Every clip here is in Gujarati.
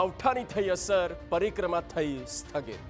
માવઠાની થઈ અસર, પરિક્રમા થઈ સ્થગિત।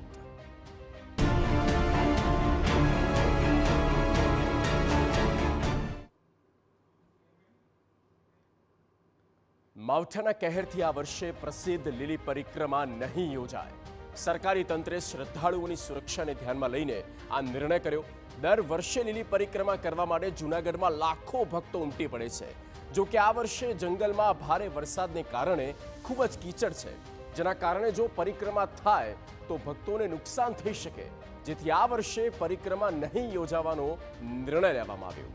માવઠાના કહેરથી આ વર્ષે પ્રસિદ્ધ લીલી પરિક્રમા નહીં યોજાય। સરકારી તંત્રે શ્રદ્ધાળુઓની સુરક્ષાને ધ્યાનમાં લઈને આ નિર્ણય કર્યો। દર વર્ષે લીલી પરિક્રમા કરવા માટે જૂનાગઢમાં લાખો ભક્તો ઉમટી પડે છે। જો કે આ વર્ષે જંગલમાં ભારે વરસાદને કારણે ખૂબ જ કીચડ છે, જેના કારણે જો પરિક્રમા થાય તો ભક્તોને નુકસાન થઈ શકે, જેથી આ વર્ષે પરિક્રમા નહીં યોજાવાનો નિર્ણય લેવામાં આવ્યો।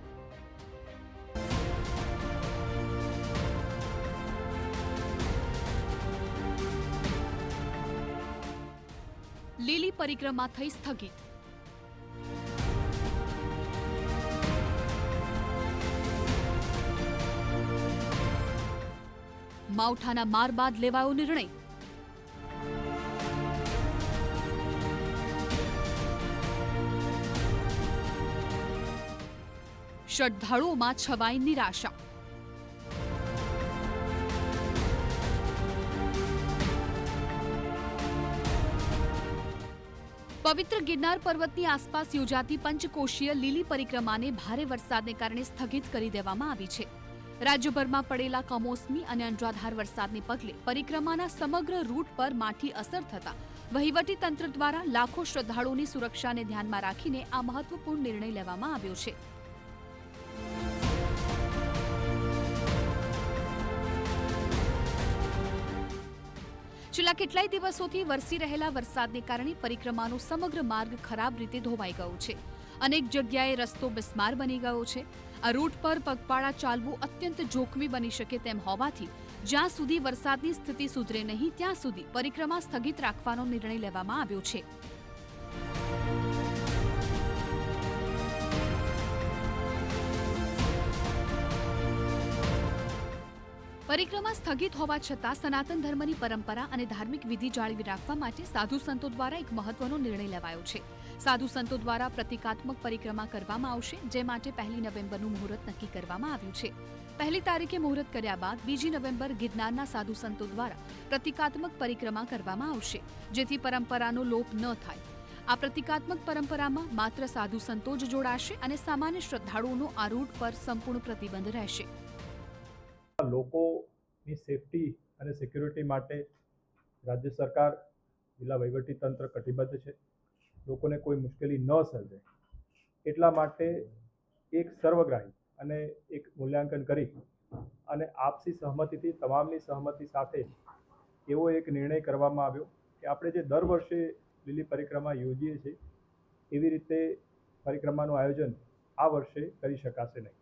લીલી પરિક્રમા થઈ સ્થગિત। માવઠાના માર બાદ લેવાયો નિર્ણય। શ્રદ્ધાળુઓમાં છવાઈ નિરાશા। પવિત્ર ગિરનાર પર્વતની આસપાસ યોજાતી પંચકોશીય લીલી પરિક્રમાને ભારે વરસાદને કારણે સ્થગિત કરી દેવામાં આવી છે। રાજ્યભરમાં પડેલા કમોસમી અને અનરાધાર વરસાદને પગલે પરિક્રમાના સમગ્ર રૂટ પર માઠી અસર થતા વહીવટી તંત્ર દ્વારા લાખો શ્રદ્ધાળુઓની સુરક્ષાને ધ્યાનમાં રાખીને આ મહત્વપૂર્ણ નિર્ણય લેવામાં આવ્યો છે। છેલ્લા કેટલાય દિવસોથી વરસી રહેલા વરસાદને કારણે પરિક્રમાનો સમગ્ર માર્ગ ખરાબ રીતે ધોવાઈ ગયો છે। અનેક જગ્યાએ રસ્તો બિસ્માર બની ગયો છે। આ રૂટ પર પગપાળા ચાલવું અત્યંત જોખમી બની શકે તેમ હોવાથી જ્યાં સુધી વરસાદની સ્થિતિ સુધરે નહીં ત્યાં સુધી પરિક્રમા સ્થગિત રાખવાનો નિર્ણય લેવામાં આવ્યો છે। પરિક્રમા સ્થગિત હોવા છતાં સનાતન ધર્મની પરંપરા અને ધાર્મિક વિધિ જાળવી રાખવા માટે સાધુ સંતો દ્વારા એક મહત્વનો નિર્ણય લેવાયો છે। સાધુ સંતો દ્વારા પ્રતિકાત્મક પરિક્રમા કરવામાં આવશે, જે માટે 1 નવેમ્બરનું મુહૂર્ત નક્કી કરવામાં આવ્યું છે। 1 તારીખે મુહૂર્ત કર્યા બાદ 2 નવેમ્બર ગિરનારના સાધુ સંતો દ્વારા પ્રતિકાત્મક પરિક્રમા કરવામાં આવશે, જેથી પરંપરાનો લોપ ન થાય। આ પ્રતિકાત્મક પરંપરામાં માત્ર સાધુ સંતો જ જોડાશે અને સામાન્ય શ્રદ્ધાળુઓનો આ રૂટ પર સંપૂર્ણ પ્રતિબંધ રહેશે। લોકોની સેફટી અને સિક્યુરિટી માટે રાજ્ય સરકાર, જિલ્લા વહીવટી તંત્ર કટિબદ્ધ છે। લોકોને કોઈ મુશ્કેલી ન સર્જે એટલા માટે એક સર્વગ્રાહી અને એક મૂલ્યાંકન કરી અને આપસી સહમતિથી, તમામની સહમતિ સાથે એવો એક નિર્ણય કરવામાં આવ્યો કે આપણે જે દર વર્ષે લીલી પરિક્રમા યોજીએ છીએ એવી રીતે પરિક્રમાનું આયોજન આ વર્ષે કરી શકાશે નહીં।